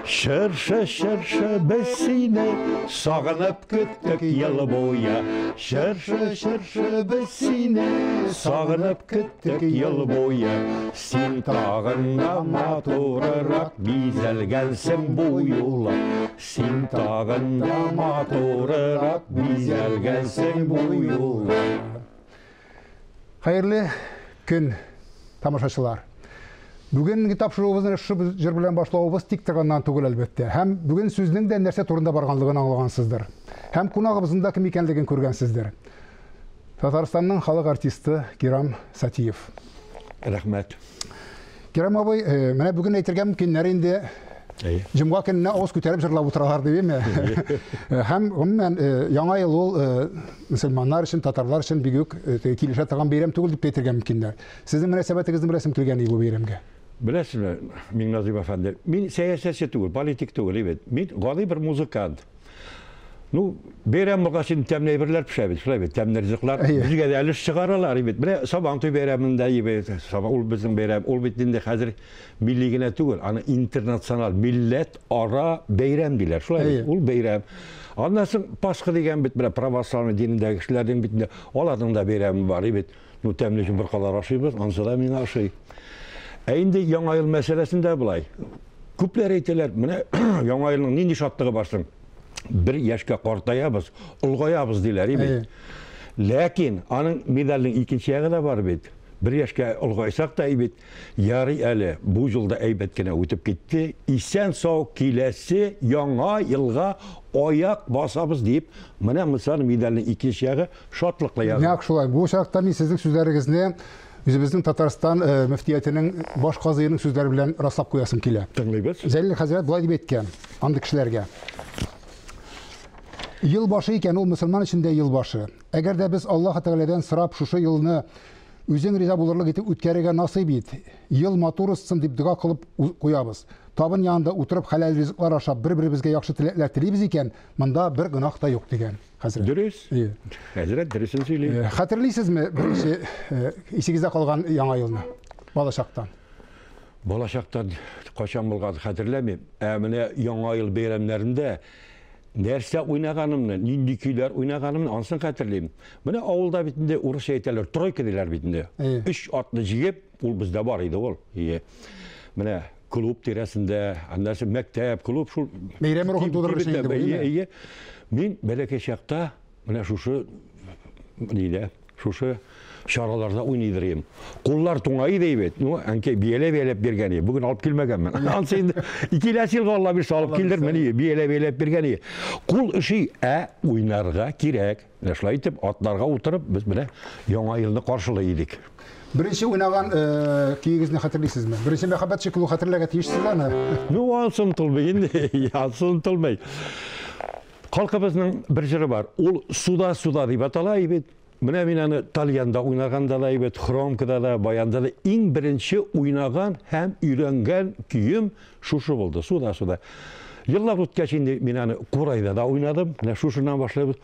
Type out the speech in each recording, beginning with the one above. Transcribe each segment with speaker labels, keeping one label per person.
Speaker 1: Şırşı biz seni sağınıp küttük yıl boyu. Şırşı biz seni sağınıp küttük yıl boyu. Sen tağında matorarak güzel gelsin bu yola. Sen tağında matorarak güzel gelsin bu yola.
Speaker 2: Hayırlı gün tamaşaçılar. Bugün kitapçılığımızın jыр bilen başlauыбыз тик торганнан түгел әлбәттә. Һәм бүген сүзнең дә нәрсә турында барганлыгын аңлагансыздыр. Һәм кунагыбызның да кем икәнлеген күргәнсездер. Татарстанның халык артисты Кирам Сатиев.
Speaker 1: Рәхмәт.
Speaker 2: Кирам абый, менә бүген әйтергә мөмкиннәр инде. Җомга көнне авыз күтәреп җырлап утыралар дибеме? Һәм гомумән яңа ел ул мөселманнар өчен, татарлар өчен бик үк килешә торган бәйрәм түгел дип әйтергә мөмкиннәр. Сезнең мөнәсәбәтегезнең рәсем килгән бу бәйрәмгә.
Speaker 1: Білесіңіз, Меңназым әфәнде, мен саясатшы түгіл, политик түгіл, мен ғали бір музыкант. Бәйрәм мұғасын тәмней бірлер пішәбет, тәмнер зықлар, бізге де әліш шығаралар, бірі Сабантуй бәйрәмінде, ол біздің бәйрәм, ол бетінде қазір миллигіне түгіл, аны интернационал, милләт ара бәйрәм дейлер, ол бәйрәм. Аннасын Пасхы деген бет, бірі православный диніндегі кішілердің бетінде, олардың да бәйрәмі бар, тәмней үшін бір қалар ашыйбыз, ансыда мен ашый. Әйінді яңа ел мәселесінде бұлай. Күплер әйтелер, міне яңа елінің нендей шаттығы барсың? Bir yaşka qортаябыз, ұлғаябыз дейлер, Ләкин, аның медалінің ikінші яғы да бар бет. Bir yaşka ұлғайсақ да бет, яры әлі бұл жылда әйбеткені өтіп кетті. Исән сау келесі яңа елға аяқ басабыз deyip, міне мысалы медалінің ikінші яғы шатлықла яғы.
Speaker 2: Нәқ шулай, бұл шақта мен сіздің сөздеріңізіне Үзебезнең Татарстан мөфтиятының баш казыйының сүзләре белән раслап куясым килә.
Speaker 1: Тыңлыйбыз.
Speaker 2: Зәлил хәзрәт булай дип әйткән, андый кешеләргә. Ел башы икән ул мөселман өчен дә ел башы. Әгәр дә без Аллаһ Тәгаләдән сорап шушы елны үзең риза булырлык итеп үткәрергә насыйп ит. Ел матур үтсен дип дуа кылып куябыз. Табын янында утырып хәләл ризыклар ашап, бер-беребезгә яхшы теләкләр телибез икән, монда бер гынах та юк дигән. Хәзрәт.
Speaker 1: Дөрес. Хәзрәт дөресен сөйли.
Speaker 2: Хәтерлисезме беренче исегездә калган яңа елны? Балачактан.
Speaker 1: Балачактан качан булган хәтерләмим. Менә яңа ел бәйрәмнәрендә нәрсә уйнаганымны, нинди көйләр уйнаганымны ансын хәтерлим. Менә авылда битендә урыс әйтәләр, тройка диләр битендә. 3 атны җигеп, ул бездә бар иде ул. Менә клуб тирәсендә, аннары мәктәп, клуб шул
Speaker 2: бәйрәм рухын тудырыр өчен инде.
Speaker 1: Мин бәләкәй чакта менә шушы шушы шараларда уйныйдырым. Куллар туңай дейбет. Анке биелеп бергән. Бүген алып килмәгәнмен. Ансы инде 2 елга Алла бир салып килдер менә биелеп бергән. Кул эше уйнарга кирәк. Шулай итеп атларга утырып без менә яңа елны каршылый идек.
Speaker 2: Беренче уйнаган көйегезне хәтерлисезме? Беренче мәхәббәт шикелле хәтерләргә тиешсез аны.
Speaker 1: Ансын тылмый инде. Ансын тылмый. Халкыбызның бер җыры бар. Ул суда дип атала бит. Менә мин аны Тальянда уйнаганда да бит, Хромкада да, Баянда да иң беренче уйнаган һәм өйрәнгән көем шушы булды. Суда. Еллар үткәч инде мин аны Курайда да уйнадым. Менә шушыннан башлап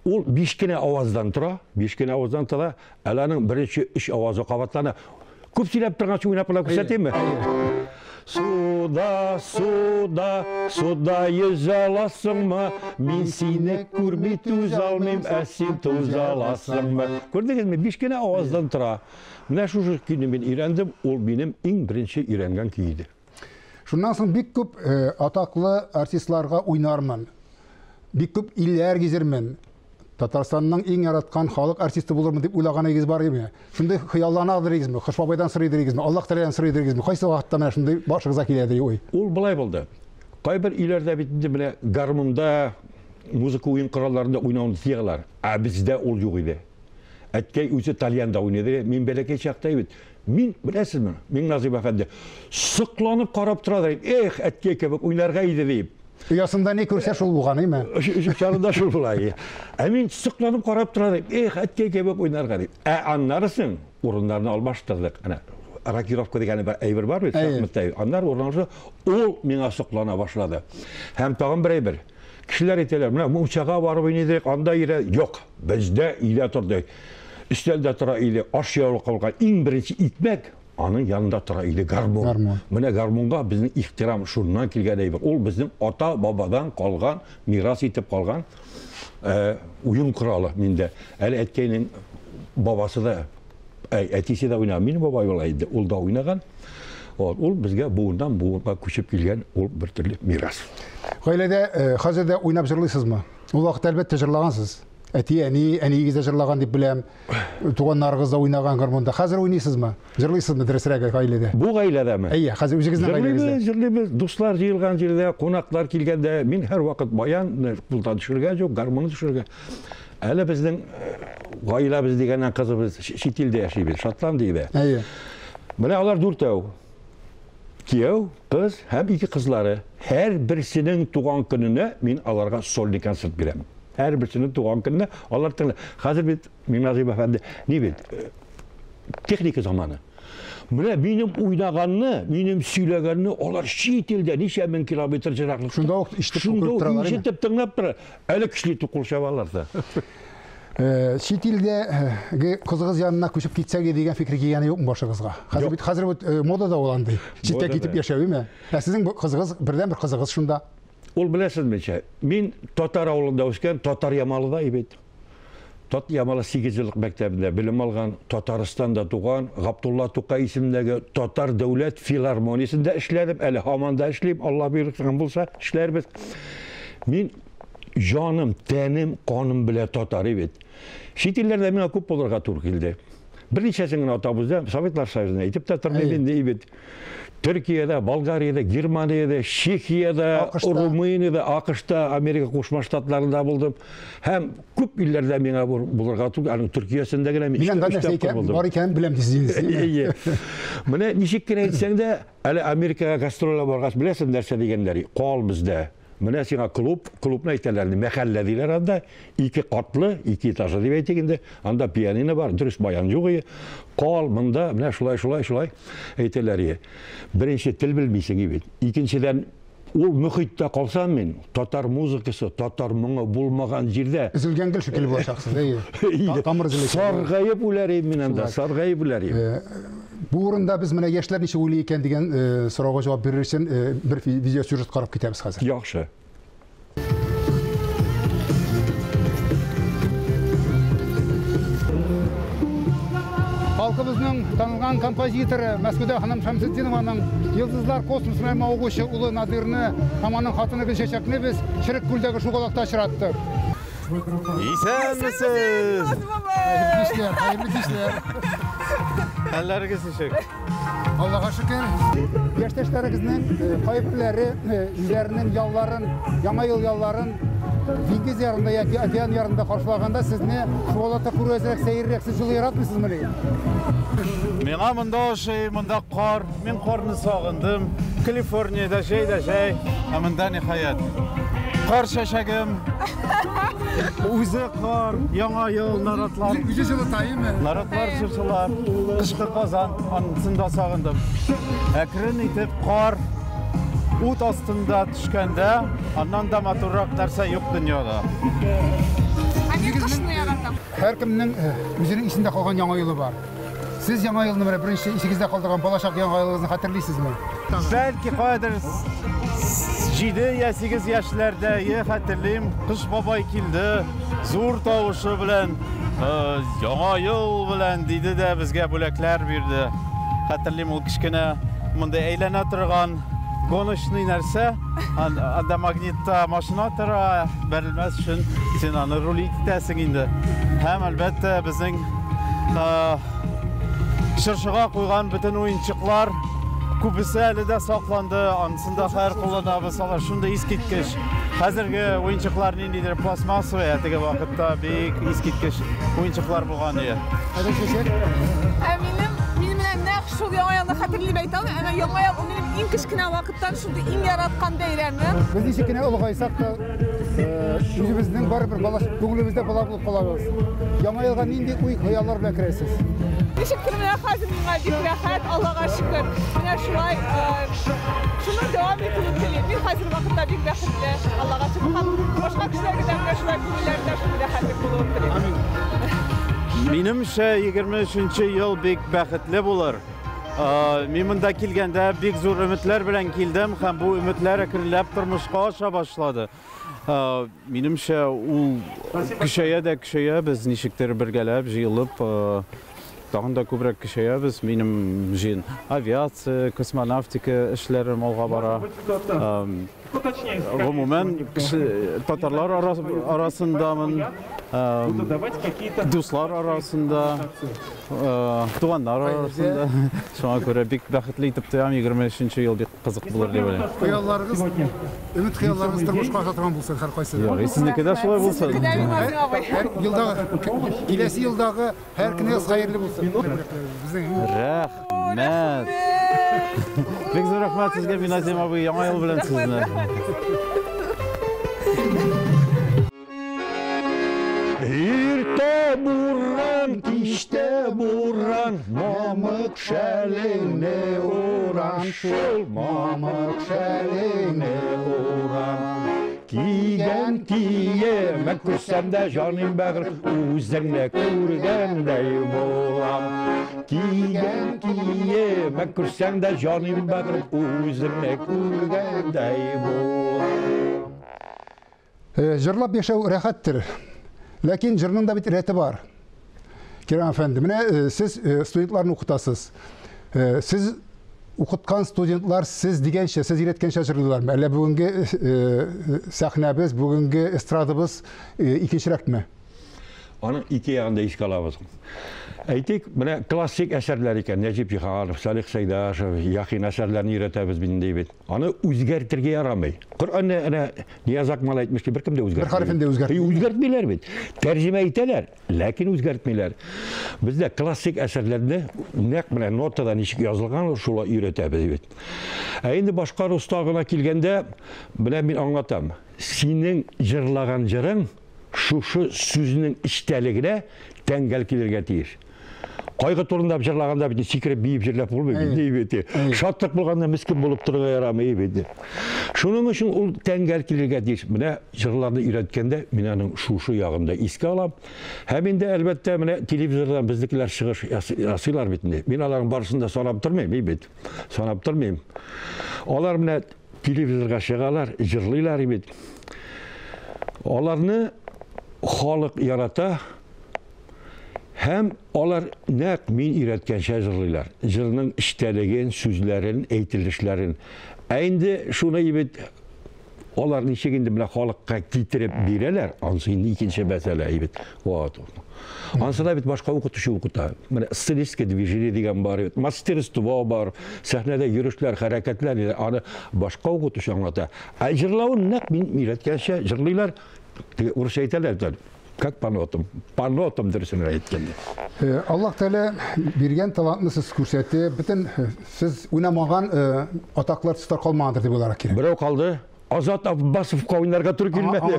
Speaker 1: ул 5 кенә аваздан тора. 5 кенә аваздан тора. Аларның беренче 3 авазы кабатлана. Күп сөйләп торганчы уйнап була күрсәтәмме? Суда yüzəlasınmı? Min seni күрмей түз алмайм, сен түз аласыңмы? Көрдіңізме? 5 кенә аваздан тора. Менә шушы көйне мин өйрәндем, ул минем иң беренче өйрәнгән көйдер.
Speaker 2: Шуннан соң бик күп атаклы артистларга уйнармын. Бик күп илләр гизермен. Татарстанның иң яраткан халык артисты булырмын дип уйлаганыгыз бар име? Шундай хыялланадырыгызмы? Хош бабайдан сорыйдырыгызмы? Аллаһ Тәгаләдән сорыйдырыгызмы? Кайсы вакытта менә шундай башыгызга киләди ой?
Speaker 1: Ул булай булды. Кайбер үйләрдә бит инде менә гармунда, музыка уен коралларында уйнауны тиялар. Бездә ул юк иде. Әткәй үзе Тальянда уйнады. Мин бәләкәй чакта бит. Мин беләсезме? Миңназым әфәнде сыкланып карап тора. Эх, әткәй кебек уйнарга иде дип.
Speaker 2: Ясында не күрсә шул булган име?
Speaker 1: Шарында шул булай. Мин сыкланып карап тора. Эх, әткәй кебек уйнарга дип. Аннарысын урыннарны алмаштырдык. Ана рокировка дигән бер әйбер бар бит, шахматта. Аннар урыннарны ул миңа сыклана башлады. Һәм тагын бер әйбер. Кешеләр әйтәләр, менә мунчага барып уйныйдык, анда ире юк. Бездә илә торды. Üstelde tura ile aşağılık kalkan in birinci itmek Anın yanında tura idi garmon.
Speaker 2: Garmon.
Speaker 1: Mine garmonga bizning ihtiram şundan kelgan edi. Ol bizning ota babadan qolgan, miras etib qolgan oyun kuralı minde. Әлі әткенің babası da, әтесі de oynagan, benim babay olaydı, ol da oynagan. Ol bizge buğundan buğunga köşüp kelgen ol bir türlü miras.
Speaker 2: Gailede hazırda oynap jırlıysiz mı? O vakit elbette jırlagansız. Әти, әнейгізде жырлаған деп білем, туғандарыңызда ойнаған гармонда. Қазір ойнайсыз мı? Жырлайсыз мı дірісірек ғайледе?
Speaker 1: Bu ғайледе mi?
Speaker 2: Әйе, қазір өзіңіздің ғайлеңізде.
Speaker 1: Жырлайбыз, достар жиылған жерде, қонақтар келгенде, мен her вақыт баян пултан düşürген жоқ, гармоны düşürген. Әлі біздің ғайлабыз дегеннен қызыбыз шетелде яшейбіз, Шотландияда.
Speaker 2: Әйе.
Speaker 1: Міне алар дүртеу. Күйеу, қыз, һәм екі қызлары. Her birisinin туған күніне мен аларға сольный концерт беремін. Her birisinin tuğan gününe onlar tınla. Hazır bir Nazım Efendi ne bir teknik zamanı. Benim oynaganını, benim söyleganını onlar şiitilde neşe bin kilometre çıraklık.
Speaker 2: Şunda o işte
Speaker 1: Şunda o işitip tınlap durur. Öyle kişilikli kulşavalarsa.
Speaker 2: Şiitilde kızınız yanına koşup gitsek деген fikri giyeni yok mu başka kızga? Hazır moda da olandı. Şiitte gidip yaşayıyor mu? Sizin kızınız birden bir kızınız şunda.
Speaker 1: Ol biləsiz mi? Мен Tatar avlunda өскен, Tatar Yamalı'da evet. Yamalı 8 yıllık mektebinde bilim algan, Tataristan'da tuğan, Abdullah Tuqa isimdeki Tatar Devlet Filarmonisi'nde işledim. Eli hamanda işleyip, Allah birlikten bulsa işlerimiz. Men canım, tenim, kanım bile Tatar evet. Şitillerde mene köp olurga tur keldi. Bir neçesinin atabızda Sovetlar Soyuzu'na etip Tatar'ın evet. Türkiye'de, Bulgariya'da, Germaniya'da, Çekya'da, Rumeniya'da, AQSh'ta, Amerika Koşma Ştatlarında buldum. Hem köp illerde mene bulurga tur, yani Türkiye'sinde gene
Speaker 2: Bilen kardeşteyken, var iken bilem diziniz.
Speaker 1: Mene nişekkine etsen de, Amerika'ya gastrola bargas bilesin derse degenleri, qol bizde. Mene sana klub ne iterlerdi, mehalle diler anda, 2 katlı, 2 etajlı diye etekinde, anda piyanino var, dürüst bayan yok iyi. Qol, mında, mene şulay eterleri. Birinci til bilmeysin gibi. İkinciden, ol mühitte kalsam men, Tatar muzikası, Tatar muңы bulmagan jirde.
Speaker 2: Üzülgen gül şükül boşaksız, iyi. Tamır üzülü.
Speaker 1: Sargayıp ularım menen de, sargayıp ularım.
Speaker 2: Bu orunda biz mene yaşlar neçe ulu eken degen sorağa cevap verir için bir video süjet qarab ketemiz hazır.
Speaker 1: Yaxşı.
Speaker 2: Halkımızın tanılgan kompozitoru Moskvada Hanım Şamsıddinovanың Yıldızlar kosmosuna mağuşu ulu Nadirni Hamanın hatını Gülşeşekni biz Şirikgül'deki şugalakta aşırattık.
Speaker 3: İyisiniz.
Speaker 2: Hayırlı işler.
Speaker 3: Elleriniz şık.
Speaker 2: Allah'a şükür. Yaştaşlarımızın kayıpları, üzerinin yalların, yana yıl yalların Dingiz yarında, Okean yarında karşılaganda sizni şugalakta kuru ezerek seyirrek siz yılı yaratmışsınız mı?
Speaker 3: Mena mında şey, mında kar, men karını sağındım. Kaliforniyada şey, amında nihayet. Kar şaşagım. Uze kar, yana yıl, naratlar.
Speaker 2: Yüce yılı tayı mı?
Speaker 3: Naratlar çırçılar, kışkı kazan, anısında sağındım. Ekrin itip kar, ut astında düşkende, andan da maturrak derse yok dünyada.
Speaker 4: Hani kışını yarattım.
Speaker 2: Her kiminin özünün içinde kalgan yana yılı var. Siz yana yılını böyle birinci işinizde kaldırgan balaşak yana yılınızı hatırlıyorsunuz mu?
Speaker 3: Belki kadar 7 ya 8 yaşlarda hatırlayayım, kış babay kildi, zor tavuşu bilen, yana yıl bilen dedi de bizge bölekler verdi. Hatırlayayım o kişkine, bunda eğlene turgan, konuştuğu nerse, anda magnetta maşına tıra verilmez için sen anı rolü itesin indi. Hem elbette bizim şırşığa koygan bütün oyuncaklar köpüsü de saklandı, anısında her kullanabız, şunda iskitkiş. Hazırki oyuncakların indidir plasması ve tege vakitte büyük iskitkiş oyuncaklar bulgan diye.
Speaker 4: Benim ne şu yanında hatırlayıp aytalım ama yana yıl benim en kışkına vakittan şunda en yaratkan değerimi.
Speaker 2: Biz işikine ulğaysak da yüzümüzden baribir balaş köngülümüzde bala bulup kalabız. Yana yılga nindi uyuk hayallar bilen kiresiz.
Speaker 4: Teşekkür ederim hazır minga rahat Allah'a şükür. Yine şulay şunu devam ettirip geleyim. Bir hazır vakitte bir rahatlı Allah'a şükür. Başka kişiler gidenler şulay günlerde şunu rahatlık bulup
Speaker 3: Menimçe 23. yıl bek bəxtli bulur. Мен монда килгәндә бик зур өметләр белән килдем һәм бу өметләр әкренләп тормышка аша башлады. Минемчә, ул көчәя, без ничектер бергәләп, җыелып, тагын да күбрәк көчәябез. Минем җин авиация, космонавтика эшләре алга бара. Гомумән, татарлар арасындамын, дуслар арасында, туганнар арасында. Шуңа күрә бик бәхетле итеп тоям, 23-нче ел бик кызык булыр дип уйлыйм.
Speaker 2: Хыялларыгыз, өмет хыялларыгыз тормышка аша торган булсын һәр кайсы.
Speaker 3: Ягъни сезнеке дә шулай булсын.
Speaker 2: Киләсе елдагы һәр көнегез хәерле булсын.
Speaker 3: Рәхмәт. Бик зур рәхмәт сезгә, Миназим абый, яңа ел белән сезне.
Speaker 1: Иртә буран, кичтә буран, мамык шәлеңне уран, шул мамык шәлеңне уран. Киген киеме күрсәм дә җаным бәгыр, үзеңне күргәндәй булам. Киген киеме күрсәм дә җаным бәгыр, үзеңне күргәндәй булам.
Speaker 2: Җырлап яшәү рәхәттер. Ләкин җырның да бит рәте бар. Керем әфәнде, менә сез студентларны укытасыз. Сез укыткан студентлар сез дигәнчә, сез өйрәткәнчә җырлыйлармы? Әллә бүгенге сәхнәбез, бүгенге эстрадыбыз икенчерәкме?
Speaker 1: Аның ике ягында искә алабыз. Әйтик, менә классик әсәрләр икән, Нәҗип Җиһанов, Салих Сәйдәшев, Яхин әсәрләрен өйрәтәбез бит бит. Аны үзгәртергә ярамый. Коръәнне әнә Нияз Акмал әйтмеш ки, беркем дә үзгәртмәй.
Speaker 2: Бер хәрефен дә үзгәртмәй.
Speaker 1: Үзгәртмиләр бит. Тәрҗемә итәләр, ләкин үзгәртмиләр. Бездә классик әсәрләрне нәкъ менә нотада ничек язылган, шулай өйрәтәбез бит. Ә инде башка усталыгына килгәндә, менә мин аңлатам. Синең җырлаган җырың шушы сүзнең эчтәлегенә тәңгәл килергә тиеш. Кайгы турында җырлаганда бит сикереп биеп җырлап булмый бит. Шатлык булганда мискин булып торырга ярамый бит. Шуның өчен ул тәңгәл килергә тиеш. Менә җырларны өйрәткәндә мин аның шушы ягында искә алам. Һәм инде әлбәттә менә телевизордан безнекеләр чыгыш ясыйлар бит. Мин аларның барысын да санап тормыйм бит. Санап тормыйм. Алар менә телевизорга чыгалар, җырлыйлар бит. Аларны халык ярата. Һәм алар нәкъ мин өйрәткәнчә җырлыйлар. Җырның эчтәлеген, сүзләрен, әйтелешләрен. Ә инде шуны бит алар ничек инде менә халыкка китереп бирәләр, анысы инде икенче мәсьәлә бит. Ансыда бит башка укытучы укыта. Менә стилистика движение дигән бар, мастерство бар, сәхнәдә йөрүшләр, хәрәкәтләр, аны башка укытучы аңлата. Ә җырлауын нәкъ мин өйрәткәнчә җырлыйлар. Урысча әйтәләр. Как панотом? Панотом дөресен әйткәндә.
Speaker 2: Аллаһ Тәгалә биргән талантны сез күрсәтте. Бөтен сез уйнамаган атаклар тустар калмагандыр дип уйларга кирәк.
Speaker 1: Берәү калды. Азат Аббасовка уйнарга туры килмәде.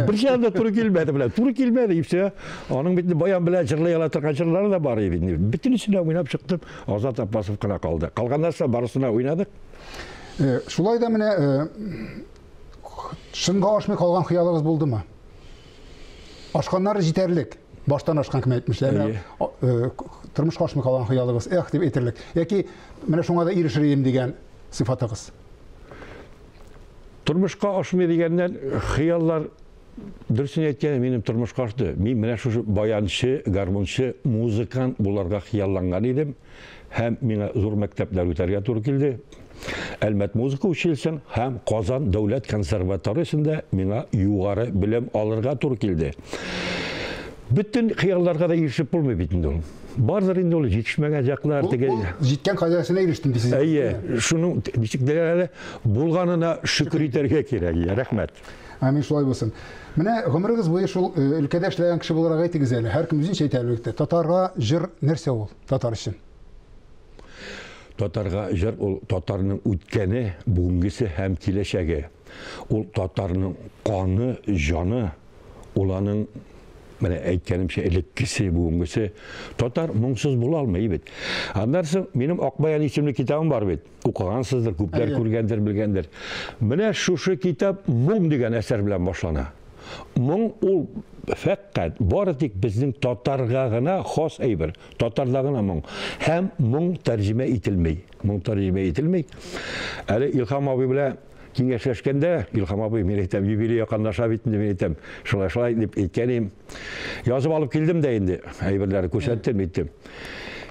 Speaker 1: Бер җанда туры килмәде белән. Туры килмәде ипсә. Аның бит баян белән җырлый ала торган җырлары да бар иде. Бөтенесенә уйнап чыктым. Азат Аббасов кына калды. Калганнарса барысына уйнадык.
Speaker 2: Шулай да менә шынга ашмый калган хыялыгыз булдымы? Ашканнары җитәрлек. Баштан ашкан кем әйтмешләр. Тормышка ашмый калган хыялыгыз дип әйтерлек. Яки менә шуңа да ирешерим дигән сыйфатыгыз.
Speaker 1: Тормышка ашмый дигәннән хыяллар дөресен әйткәндә минем тормышка ашты. Мин менә шушы баянчы, гармончы, музыкант буларга хыялланган идем. Һәм миңа зур мәктәпләр үтәргә туры килде. Әлмәт музыка училищесын һәм Казан дәүләт консерваториясендә миңа югары белем алырга туры килде. Бөтен хыялларга да ирешеп булмый бит инде ул. Бардыр инде ул җитешмәгән җаклар теге.
Speaker 2: Җиткән кадәрсенә ирештем дисез.
Speaker 1: Әйе, шуның ничек дигәнләре булганына шөкер итәргә кирәк. Рәхмәт.
Speaker 2: Амин, шулай булсын. Менә гомерегез буе шул өлкәдә эшләгән кеше буларак әйтегез әле. Һәр кем үзенчә әйтә әлбәттә. Татарга җыр нәрсә ул? Татар өчен.
Speaker 1: Татарга җыр ул татарның үткәне, бүгенгесе һәм киләчәге. Ул татарның каны, җаны, уланың менә әйткәнемчә элеккесе, бүгенгесе. Татар моңсыз була алмый бит. Аннан соң минем Акбаян исемле китабым бар бит. Укыгансыздыр, күпләр күргәндер, белгәндер. Менә шушы китап моң дигән әсәр белән башлана. Моң ул фәкать бары тик безнең татарга гына хас әйбер. Татарда гына моң. Һәм моң тәрҗемә ителмәй. Моң тәрҗемә ителмәй. Әле Илһам абый белән киңәшләшкәндә, Илһам абый мен әйтәм, юбилей якынлаша бит инде, мен әйтәм, шулай дип әйткәнем. Язып алып килдем дә инде, әйберләрне күрсәттем, әйттем.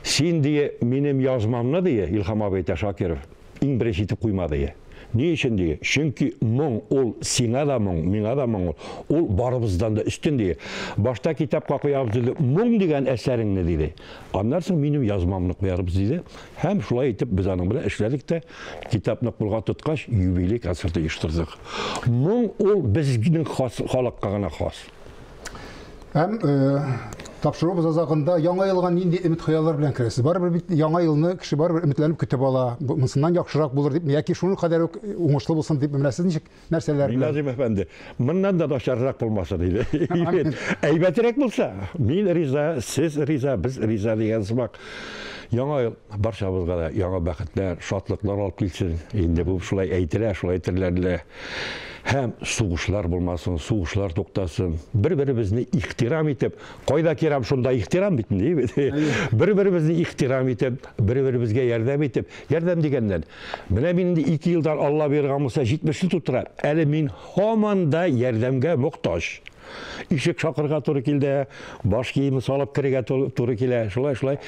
Speaker 1: Син дие минем язмамны дие, Илһам абый әйтә Шакиров, иң беренче итеп куйма дие. Ни өчен дие? Чөнки моң ул сиңа да моң, миңа да моң ул барыбыздан да өстен дие. Башта китапка куябыз диде, моң дигән әсәреңне диде. Аннан соң минем язмамны куярбыз диде. Һәм шулай итеп без аның белән эшләдек тә, китапны кулга тоткач юбилей концерты оештырдык. Моң ул безнең халыкка гына хас.
Speaker 2: Һәм тапшыруыбыз азагында яңа елга нинди өмет хыяллар белән керәсез? Барыбер бит яңа елны кеше барыбер өметләнеп көтеп ала. Монсыннан яхшырак булыр дип, яки шуның кадәр үк уңышлы булсын дип беләсез ничек нәрсәләр белән?
Speaker 1: Назим әфәнде, моннан да начаррак булмаса диде. Әйбәтрәк булса, мин риза, сез риза, без риза дигән сымак. Яңа ел барчабызга да яңа бәхетләр, шатлыклар алып килсен. Инде бу шулай әйтелә, шулай әйтерләр. Һәм сугышлар булмасын, сугышлар туктасын. Бер-беребезне ихтирам итеп, кайда кирам шунда ихтирам бит инде. Бер-беребезне ихтирам итеп, бер-беребезгә ярдәм итеп, ярдәм дигәннән. Менә мин инде 2 елдан Алла биргән булса 70-не тутыра. Әле мин һаман да ярдәмгә мохтаҗ. Ишек шакырга туры килде, баш киеме салып кирегә туры килә. Шулай.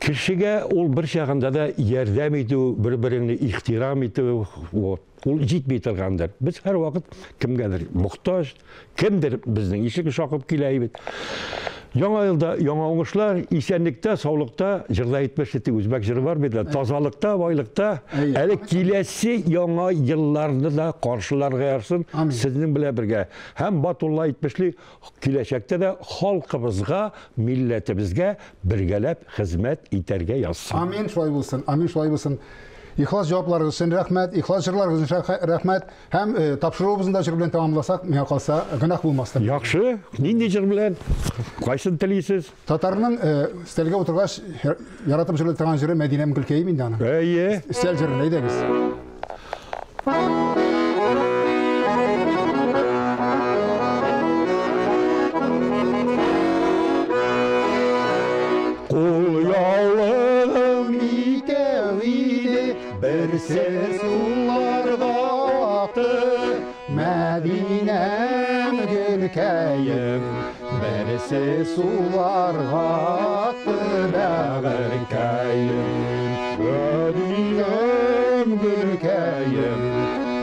Speaker 1: Кешегә ул бер чагында да ярдәм итү, бер-береңне ихтирам итү, ул җитми торгандыр. Без һәр вакыт кемгәдер мохтаҗ, кемдер безнең ишек шакып килә бит. Яңа елда яңа уңышлар, исәнлектә, саулыкта, җырда әйтмәште, үзбәк җыры бар бит, тазалыкта, байлыкта, әле киләсе яңа елларны да каршыларга ярсын, сезнең белән бергә. Һәм Батулла әйтмешли, киләчәктә дә халкыбызга, милләтебезгә бергәләп хезмәт итәргә язсын.
Speaker 2: Амин, шулай булсын. Амин, шулай булсын. Ихлас җавапларыгыз өчен рәхмәт, ихлас җырларыгыз өчен рәхмәт. Һәм тапшыруыбызны да җыр белән тәмамласак, миңа калса гөнаһ булмастыр.
Speaker 1: Яхшы, нинди җыр белән? Кайсын телисез?
Speaker 2: Татарның стелгә утыргач яратып җырлый торган җыры Мәдинә Мөкелкәй инде аны.
Speaker 1: Әйе.
Speaker 2: Стел җырын әйдәгез.
Speaker 5: Берсе суларга акты, Мәдинәм Гөлкәем. Берсе суларга акты, Бәгыркәем. Мәдинәм Гөлкәем.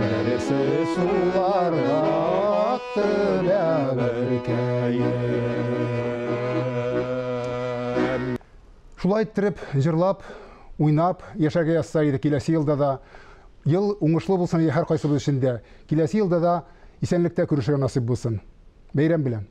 Speaker 5: Берсе суларга акты, Бәгыркәем.
Speaker 2: Шулай иттереп, җырлап, уйнап, яшәргә язса иде киләсе елда да. Ел уңышлы булсын һәр кайсыбыз өчен дә. Киләсе елда да исәнлектә күрешергә насыйп булсын. Бәйрәм белән.